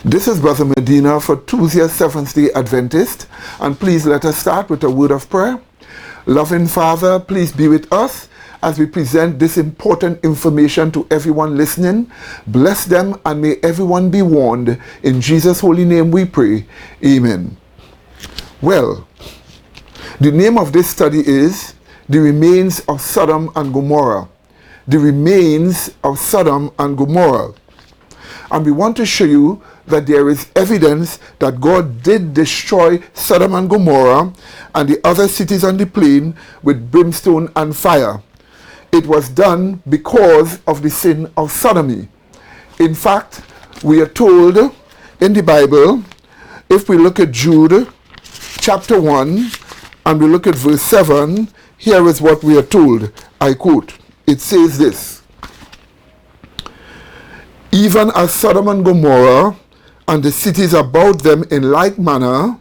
This is Brother Medina for Tuesday Seventh-day Adventist, and please let us start with a word of prayer. Loving Father, please be with us as we present this important information to everyone listening. Bless them and may everyone be warned. In Jesus' holy name we pray. Amen. Well, the name of this study is The Remains of Sodom and Gomorrah. The Remains of Sodom and Gomorrah. And we want to show you that there is evidence that God did destroy Sodom and Gomorrah and the other cities on the plain with brimstone and fire. It was done because of the sin of sodomy. In fact, we are told in the Bible, if we look at Jude chapter 1 and we look at verse 7, here is what we are told. I quote, it says this: "Even as Sodom and Gomorrah and the cities about them in like manner,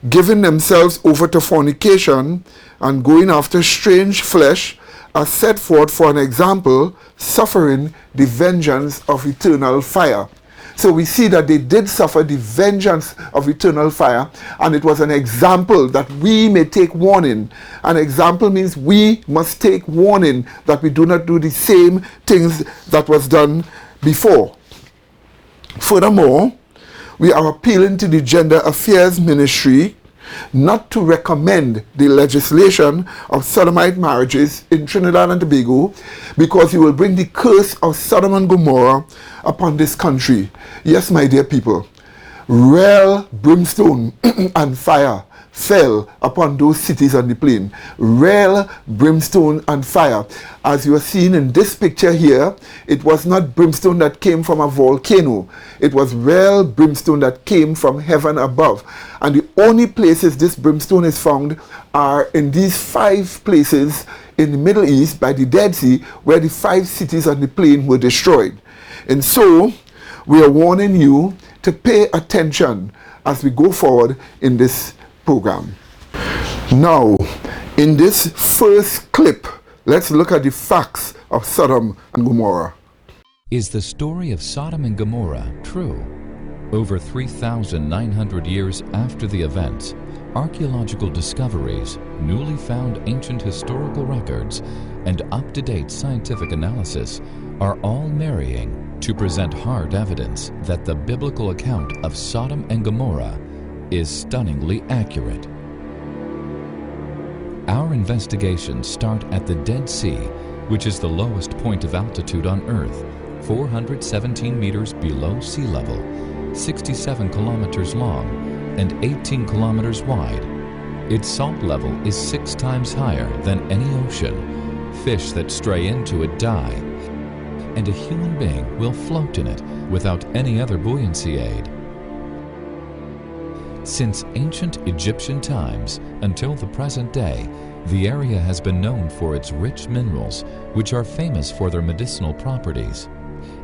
giving themselves over to fornication and going after strange flesh, are set forth for an example, suffering the vengeance of eternal fire." So we see that they did suffer the vengeance of eternal fire, and it was an example that we may take warning. An example means we must take warning that we do not do the same things that was done before. Furthermore, we are appealing to the Gender Affairs Ministry not to recommend the legislation of sodomite marriages in Trinidad and Tobago, because it will bring the curse of Sodom and Gomorrah upon this country. Yes, my dear people, real brimstone and fire fell upon those cities on the plain. Real brimstone and fire. As you are seeing in this picture here, it was not brimstone that came from a volcano. It was real brimstone that came from heaven above. And the only places this brimstone is found are in these 5 places in the Middle East by the Dead Sea, where the 5 cities on the plain were destroyed. And so, we are warning you to pay attention as we go forward in this program. Now, in this first clip, let's look at the facts of Sodom and Gomorrah. Is the story of Sodom and Gomorrah true? Over 3,900 years after the events, archaeological discoveries, newly found ancient historical records, and up-to-date scientific analysis are all marrying to present hard evidence that the biblical account of Sodom and Gomorrah is stunningly accurate. Our investigations start at the Dead Sea, which is the lowest point of altitude on Earth, 417 meters below sea level, 67 kilometers long, and 18 kilometers wide. Its salt level is 6 times higher than any ocean. Fish that stray into it die, and a human being will float in it without any other buoyancy aid. Since ancient Egyptian times until the present day, the area has been known for its rich minerals, which are famous for their medicinal properties.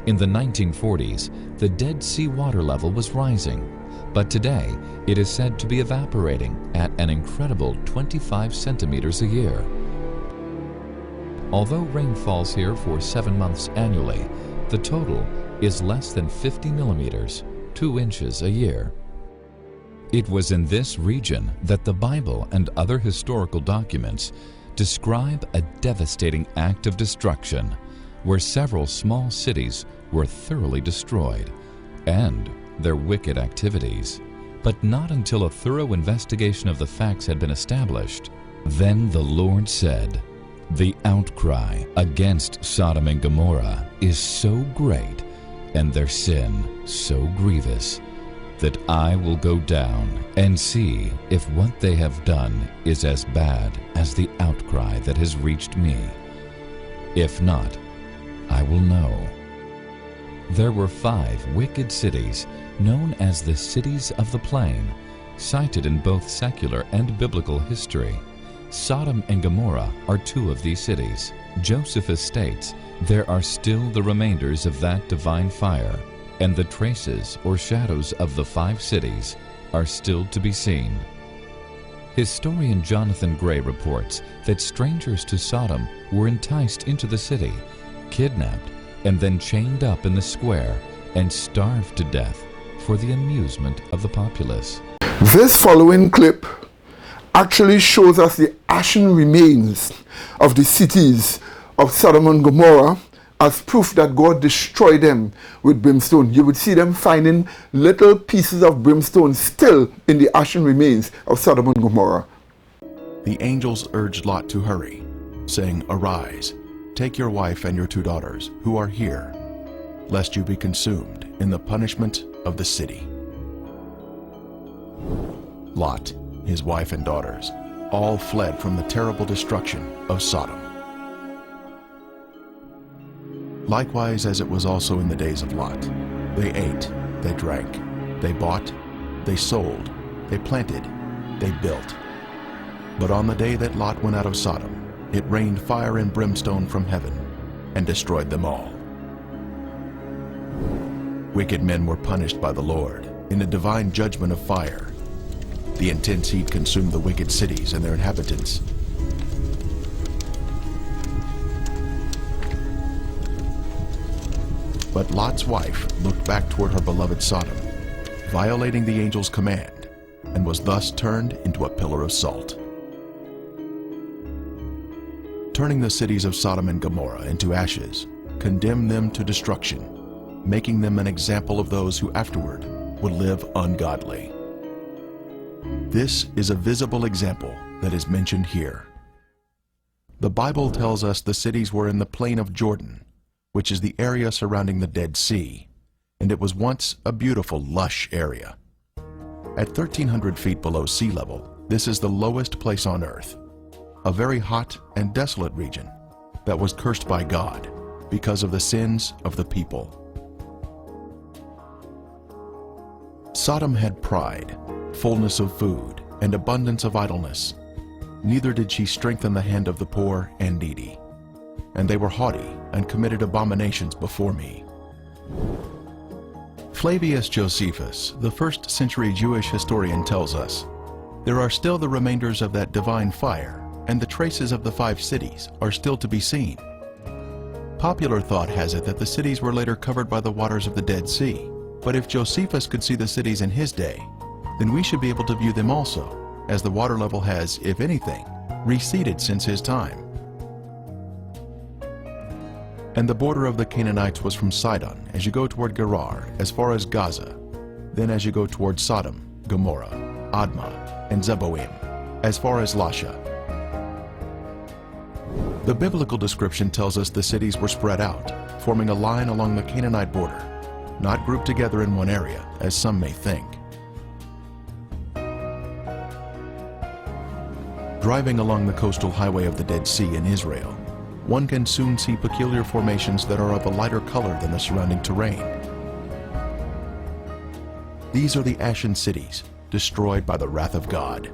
In the 1940s, the Dead Sea water level was rising, but today it is said to be evaporating at an incredible 25 centimeters a year. Although rain falls here for 7 months annually, the total is less than 50 millimeters, 2 inches a year. It was in this region that the Bible and other historical documents describe a devastating act of destruction, where several small cities were thoroughly destroyed, and their wicked activities. But not until a thorough investigation of the facts had been established. Then the Lord said, "The outcry against Sodom and Gomorrah is so great, and their sin so grievous, that I will go down and see if what they have done is as bad as the outcry that has reached me. If not, I will know." There were 5 wicked cities known as the cities of the plain, cited in both secular and biblical history. Sodom and Gomorrah are 2 of these cities. Josephus states there are still the remainders of that divine fire, and the traces or shadows of the 5 cities are still to be seen. Historian Jonathan Gray reports that strangers to Sodom were enticed into the city, kidnapped, and then chained up in the square and starved to death for the amusement of the populace. This following clip actually shows us the ashen remains of the cities of Sodom and Gomorrah as proof that God destroyed them with brimstone. You would see them finding little pieces of brimstone still in the ashen remains of Sodom and Gomorrah. The angels urged Lot to hurry, saying, "Arise, take your wife and your 2 daughters, who are here, lest you be consumed in the punishment of the city." Lot, his wife and daughters, all fled from the terrible destruction of Sodom. Likewise, as it was also in the days of Lot, they ate, they drank, they bought, they sold, they planted, they built. But on the day that Lot went out of Sodom, it rained fire and brimstone from heaven and destroyed them all. Wicked men were punished by the Lord in a divine judgment of fire. The intense heat consumed the wicked cities and their inhabitants. But Lot's wife looked back toward her beloved Sodom, violating the angel's command, and was thus turned into a pillar of salt. Turning the cities of Sodom and Gomorrah into ashes, condemned them to destruction, making them an example of those who afterward would live ungodly. This is a visible example that is mentioned here. The Bible tells us the cities were in the plain of Jordan, which is the area surrounding the Dead Sea, and it was once a beautiful, lush area. At 1,300 feet below sea level, this is the lowest place on earth, a very hot and desolate region that was cursed by God because of the sins of the people. Sodom had pride, fullness of food, and abundance of idleness. Neither did she strengthen the hand of the poor and needy. And they were haughty and committed abominations before me. Flavius Josephus, the 1st century Jewish historian, tells us, "There are still the remainders of that divine fire, and the traces of the 5 cities are still to be seen." Popular thought has it that the cities were later covered by the waters of the Dead Sea, but if Josephus could see the cities in his day, then we should be able to view them also, as the water level has, if anything, receded since his time. And the border of the Canaanites was from Sidon as you go toward Gerar, as far as Gaza, then as you go toward Sodom, Gomorrah, Admah, and Zeboim, as far as Lasha. The biblical description tells us the cities were spread out, forming a line along the Canaanite border, not grouped together in one area, as some may think. Driving along the coastal highway of the Dead Sea in Israel, one can soon see peculiar formations that are of a lighter color than the surrounding terrain. These are the ashen cities, destroyed by the wrath of God.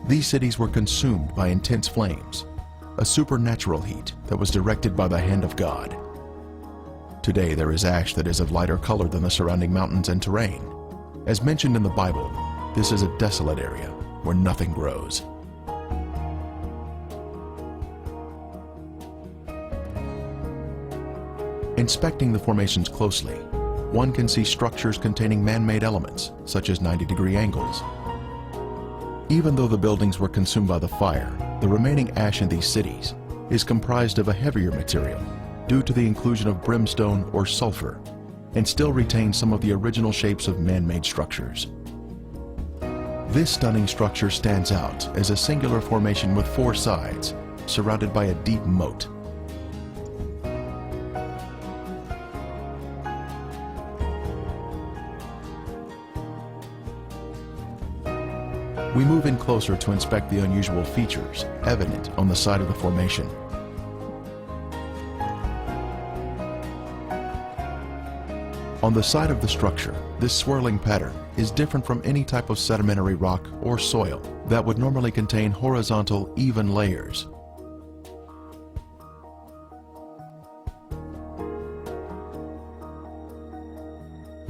These cities were consumed by intense flames, a supernatural heat that was directed by the hand of God. Today there is ash that is of lighter color than the surrounding mountains and terrain. As mentioned in the Bible, this is a desolate area where nothing grows. Inspecting the formations closely, one can see structures containing man-made elements, such as 90-degree angles. Even though the buildings were consumed by the fire, the remaining ash in these cities is comprised of a heavier material due to the inclusion of brimstone or sulfur, and still retains some of the original shapes of man-made structures. This stunning structure stands out as a singular formation with 4 sides, surrounded by a deep moat. We move in closer to inspect the unusual features evident on the side of the formation. On the side of the structure, this swirling pattern is different from any type of sedimentary rock or soil that would normally contain horizontal, even layers.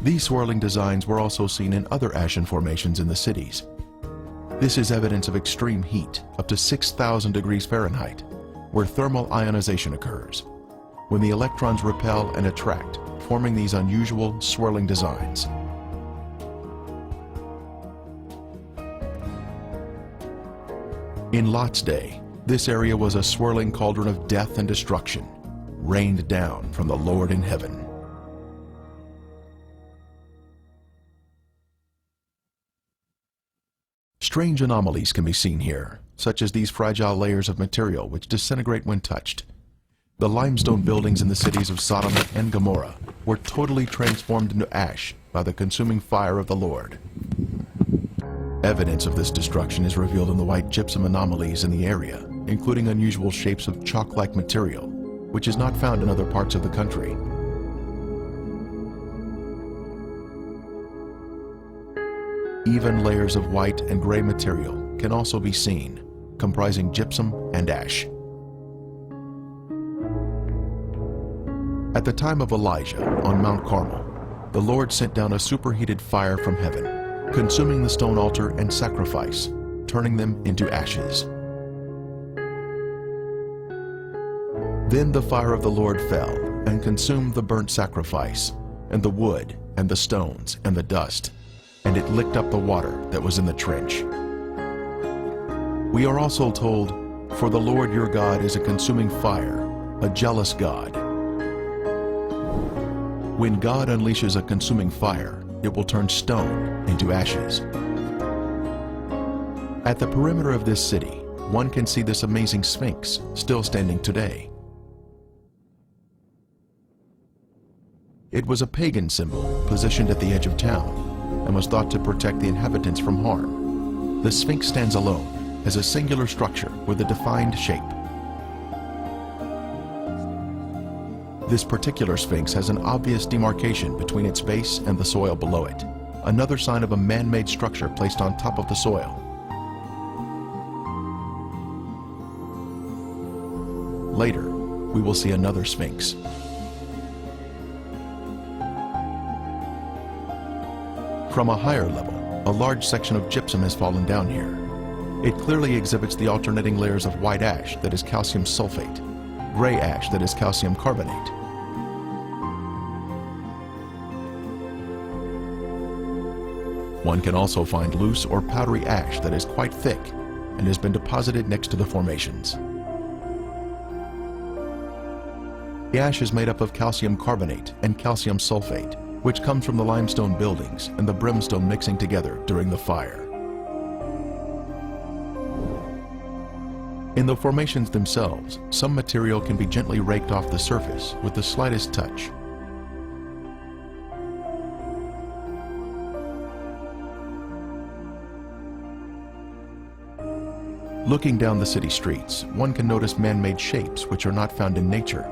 These swirling designs were also seen in other ashen formations in the cities. This is evidence of extreme heat, up to 6,000 degrees Fahrenheit, where thermal ionization occurs, when the electrons repel and attract, forming these unusual, swirling designs. In Lot's day, this area was a swirling cauldron of death and destruction, rained down from the Lord in heaven. Strange anomalies can be seen here, such as these fragile layers of material which disintegrate when touched. The limestone buildings in the cities of Sodom and Gomorrah were totally transformed into ash by the consuming fire of the Lord. Evidence of this destruction is revealed in the white gypsum anomalies in the area, including unusual shapes of chalk-like material, which is not found in other parts of the country. Even layers of white and gray material can also be seen, comprising gypsum and ash. At the time of Elijah on Mount Carmel, the Lord sent down a superheated fire from heaven, consuming the stone altar and sacrifice, turning them into ashes. Then the fire of the Lord fell and consumed the burnt sacrifice, and the wood, and the stones, and the dust, and it licked up the water that was in the trench. We are also told, "For the Lord your God is a consuming fire, a jealous God." When God unleashes a consuming fire, it will turn stone into ashes. At the perimeter of this city, one can see this amazing Sphinx still standing today. It was a pagan symbol positioned at the edge of town and was thought to protect the inhabitants from harm. The Sphinx stands alone as a singular structure with a defined shape. This particular Sphinx has an obvious demarcation between its base and the soil below it, another sign of a man-made structure placed on top of the soil. Later, we will see another Sphinx. From a higher level, a large section of gypsum has fallen down here. It clearly exhibits the alternating layers of white ash that is calcium sulfate, gray ash that is calcium carbonate. One can also find loose or powdery ash that is quite thick and has been deposited next to the formations. The ash is made up of calcium carbonate and calcium sulfate, which comes from the limestone buildings and the brimstone mixing together during the fire. In the formations themselves, some material can be gently raked off the surface with the slightest touch. Looking down the city streets, one can notice man-made shapes which are not found in nature.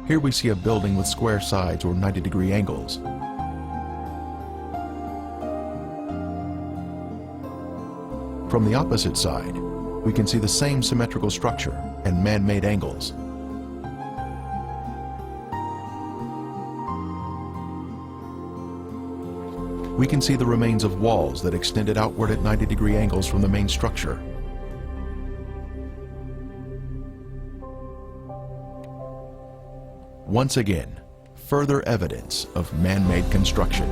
Here we see a building with square sides or 90-degree angles. From the opposite side, we can see the same symmetrical structure and man-made angles. We can see the remains of walls that extended outward at 90-degree angles from the main structure. Once again, further evidence of man-made construction.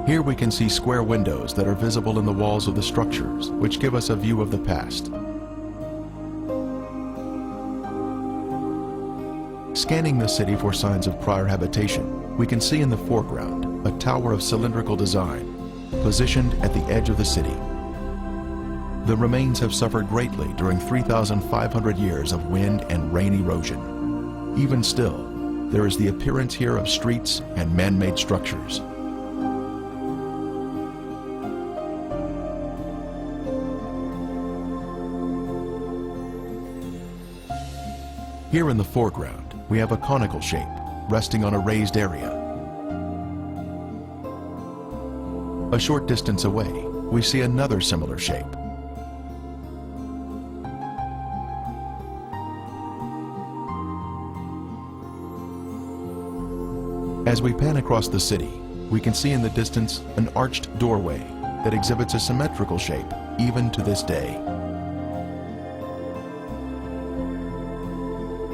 Here we can see square windows that are visible in the walls of the structures, which give us a view of the past. Scanning the city for signs of prior habitation, we can see in the foreground a tower of cylindrical design, positioned at the edge of the city. The remains have suffered greatly during 3,500 years of wind and rain erosion. Even still, there is the appearance here of streets and man-made structures. Here in the foreground, we have a conical shape resting on a raised area. A short distance away, we see another similar shape. As we pan across the city, we can see in the distance an arched doorway that exhibits a symmetrical shape even to this day.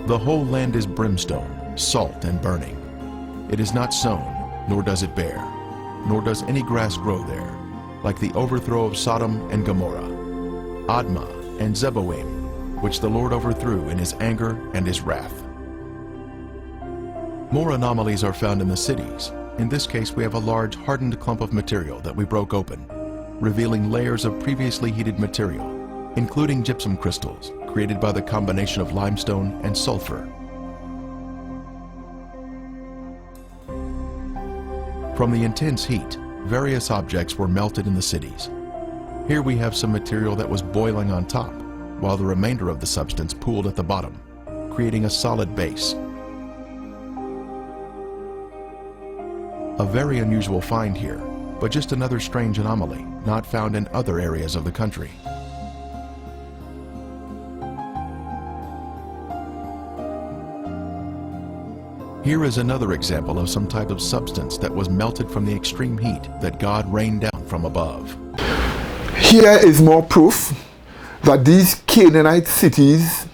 The whole land is brimstone, salt and burning. It is not sown, nor does it bear, nor does any grass grow there, like the overthrow of Sodom and Gomorrah, Admah and Zeboim, which the Lord overthrew in his anger and his wrath. More anomalies are found in the cities. In this case, we have a large hardened clump of material that we broke open, revealing layers of previously heated material, including gypsum crystals, created by the combination of limestone and sulfur. From the intense heat, various objects were melted in the cities. Here we have some material that was boiling on top, while the remainder of the substance pooled at the bottom, creating a solid base. A very unusual find here, but just another strange anomaly not found in other areas of the country. Here is another example of some type of substance that was melted from the extreme heat that God rained down from above. Here is more proof that these Canaanite cities,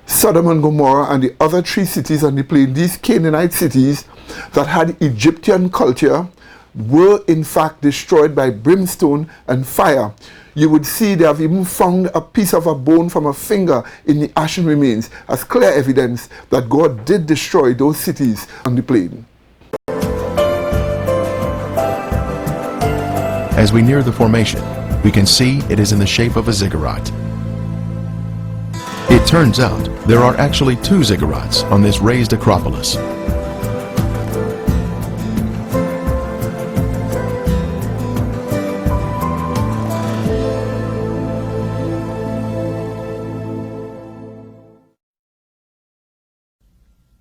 Sodom and Gomorrah and the other three cities on the plain, these Canaanite cities that had Egyptian culture, were in fact destroyed by brimstone and fire. You would see they have even found a piece of a bone from a finger in the ashen remains as clear evidence that God did destroy those cities on the plain. As we near the formation, we can see it is in the shape of a ziggurat. It turns out there are actually two ziggurats on this raised acropolis.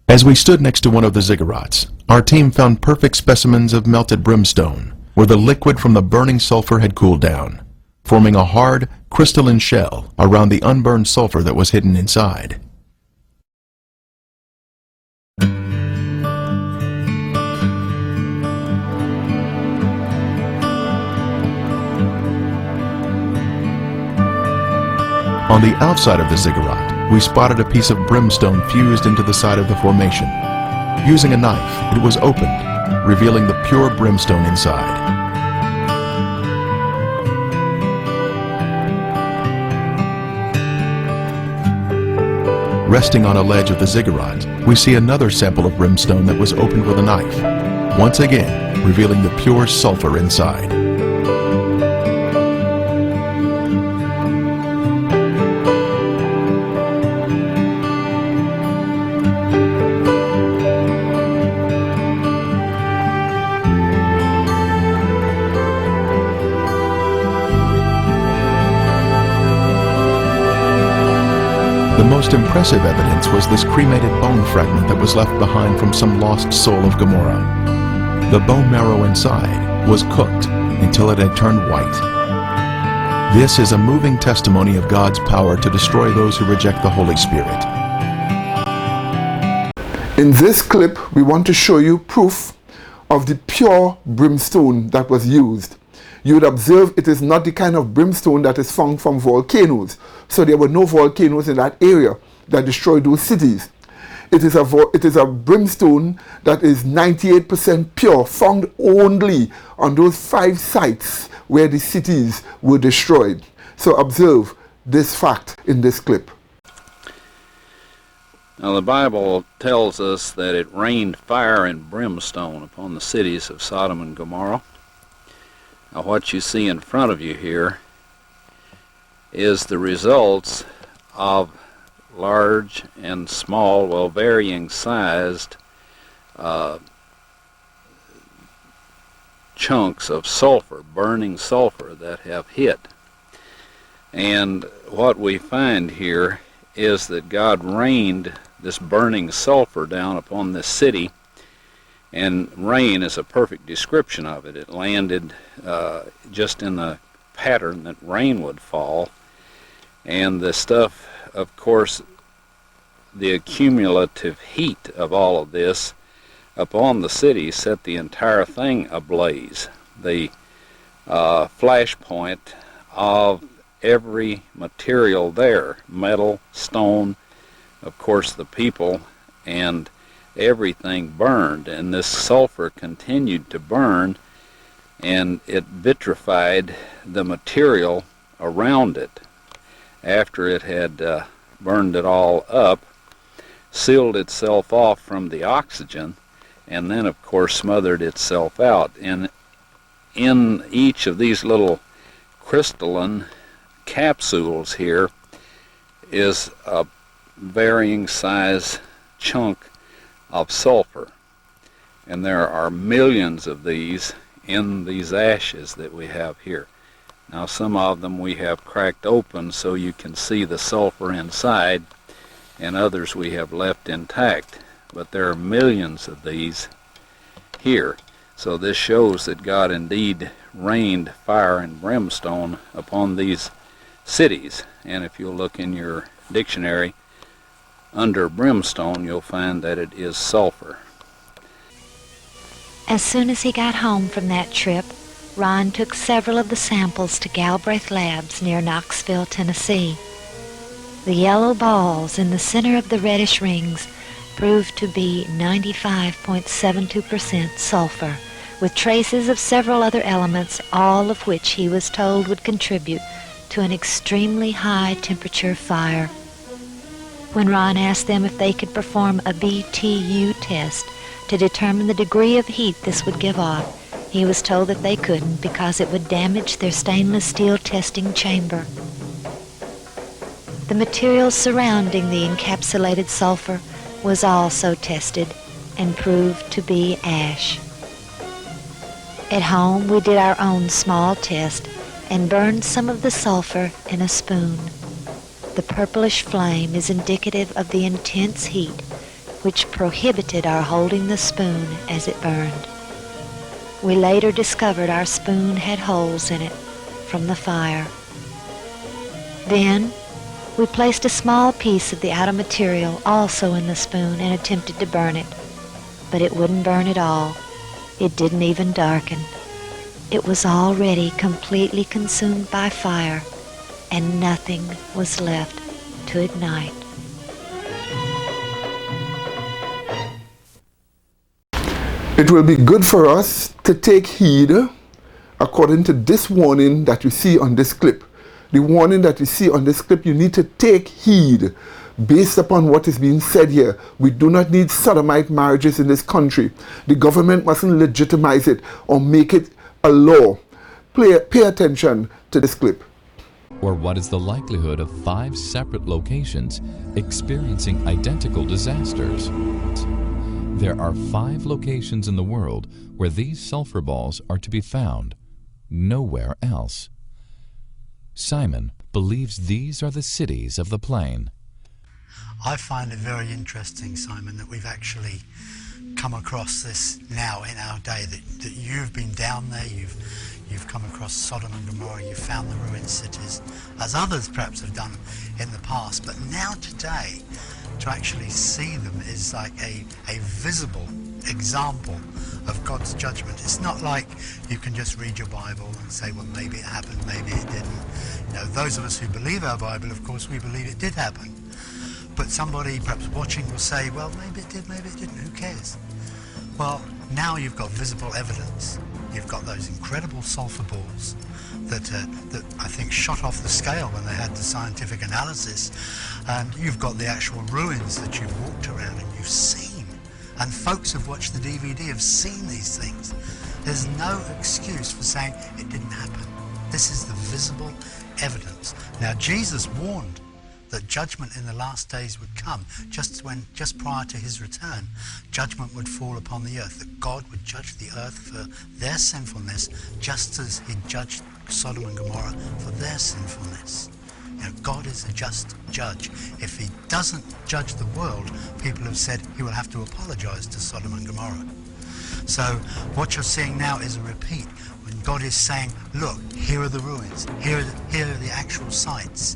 As we stood next to one of the ziggurats, our team found perfect specimens of melted brimstone, where the liquid from the burning sulfur had cooled down, forming a hard, crystalline shell around the unburned sulfur that was hidden inside. On the outside of the ziggurat, we spotted a piece of brimstone fused into the side of the formation. Using a knife, it was opened, revealing the pure brimstone inside. Resting on a ledge of the ziggurat, we see another sample of brimstone that was opened with a knife, once again revealing the pure sulfur inside. The most impressive evidence was this cremated bone fragment that was left behind from some lost soul of Gomorrah. The bone marrow inside was cooked until it had turned white. This is a moving testimony of God's power to destroy those who reject the Holy Spirit. In this clip, we want to show you proof of the pure brimstone that was used. You would observe it is not the kind of brimstone that is found from volcanoes. So there were no volcanoes in that area that destroyed those cities. It is a brimstone that is 98% pure, found only on those 5 sites where the cities were destroyed. So observe this fact in this clip. Now the Bible tells us that it rained fire and brimstone upon the cities of Sodom and Gomorrah. Now what you see in front of you here is the results of large and small, well, varying sized chunks of sulfur, burning sulfur that have hit. And what we find here is that God rained this burning sulfur down upon this city. And rain is a perfect description of it. It landed just in the pattern that rain would fall. And the stuff, of course, the accumulative heat of all of this upon the city set the entire thing ablaze. The flash point of every material there, metal, stone, of course the people, and everything burned. And this sulfur continued to burn, and it vitrified the material around it. After it had burned it all up, sealed itself off from the oxygen, and then of course smothered itself out. And in each of these little crystalline capsules here is a varying size chunk of sulfur, and there are millions of these in these ashes that we have here. Now some of them we have cracked open so you can see the sulfur inside, and others we have left intact, but there are millions of these here. So this shows that God indeed rained fire and brimstone upon these cities. And if you'll look in your dictionary, under brimstone you'll find that it is sulfur. As soon as he got home from that trip, Ron took several of the samples to Galbraith Labs near Knoxville, Tennessee. The yellow balls in the center of the reddish rings proved to be 95.72% sulfur, with traces of several other elements, all of which he was told would contribute to an extremely high temperature fire. When Ron asked them if they could perform a BTU test to determine the degree of heat this would give off, he was told that they couldn't because it would damage their stainless steel testing chamber. The material surrounding the encapsulated sulfur was also tested and proved to be ash. At home, we did our own small test and burned some of the sulfur in a spoon. The purplish flame is indicative of the intense heat, which prohibited our holding the spoon as it burned. We later discovered our spoon had holes in it from the fire. Then, we placed a small piece of the outer material also in the spoon and attempted to burn it, but it wouldn't burn at all. It didn't even darken. It was already completely consumed by fire, and nothing was left to ignite. It will be good for us to take heed according to this warning that you see on this clip. The warning that you see on this clip, you need to take heed based upon what is being said here. We do not need sodomite marriages in this country. The government mustn't legitimize it or make it a law. Pay attention to this clip. Or what is the likelihood of 5 separate locations experiencing identical disasters? There are 5 locations in the world where these sulfur balls are to be found, nowhere else. Simon believes these are the cities of the plain. I find it very interesting, Simon, that we've actually come across this now in our day, that you've been down there, you've come across Sodom and Gomorrah, you've found the ruined cities, as others perhaps have done in the past, but now today, to actually see them is like a visible example of God's judgment. It's not like you can just read your Bible and say, well, maybe it happened, maybe it didn't. You know, those of us who believe our Bible, of course, we believe it did happen. But somebody perhaps watching will say, well, maybe it did, maybe it didn't, who cares? Well, now you've got visible evidence. You've got those incredible sulfur balls that I think shot off the scale when they had the scientific analysis. And you've got the actual ruins that you've walked around and you've seen. And folks who've watched the DVD have seen these things. There's no excuse for saying it didn't happen. This is the visible evidence. Now, Jesus warned that judgment in the last days would come, just prior to his return. Judgment would fall upon the earth, that God would judge the earth for their sinfulness, just as he judged Sodom and Gomorrah for their sinfulness. You know, God is a just judge. If he doesn't judge the world, people have said he will have to apologize to Sodom and Gomorrah. So what you're seeing now is a repeat, when God is saying, look, here are the ruins, here are the actual sites.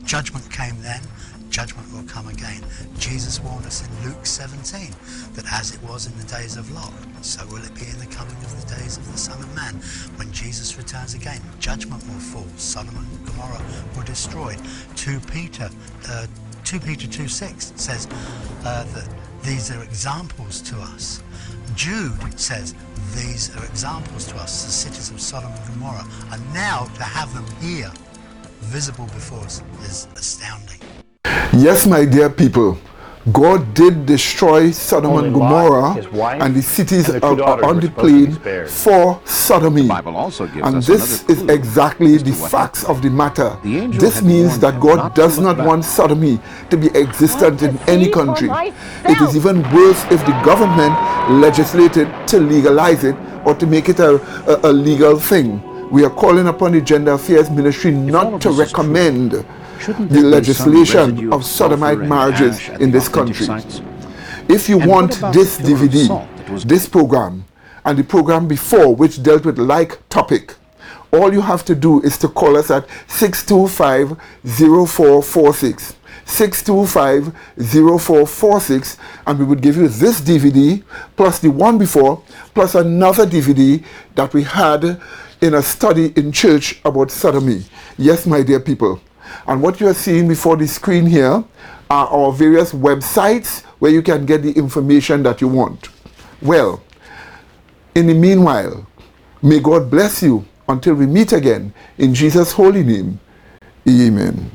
Judgment came then, judgment will come again. Jesus warned us in Luke 17 that as it was in the days of Lot, so will it be in the coming of the days of the Son of Man. When Jesus returns, returns again. Judgment will fall. Sodom and Gomorrah were destroyed. 2 Peter 2:6 says that these are examples to us. Jude says these are examples to us, the cities of Sodom and Gomorrah. And now to have them here, visible before us, is astounding. Yes, my dear people, God did destroy Sodom and Gomorrah, and the cities are on the plain for sodomy. And this is exactly the facts of the matter. This means that God does not want sodomy to be existent in any country. It is even worse if the government legislated to legalize it or to make it a legal thing. We are calling upon the Gender Affairs Ministry not to recommend the legislation of sodomite marriages in this country. If you want this DVD, this program, and the program before which dealt with like topic, all you have to do is to call us at 625-0446. 625-0446, and we would give you this DVD plus the one before plus another DVD that we had in a study in church about sodomy. Yes, my dear people. And what you are seeing before the screen here are our various websites where you can get the information that you want. Well, in the meanwhile, may God bless you until we meet again. In Jesus' holy name, amen.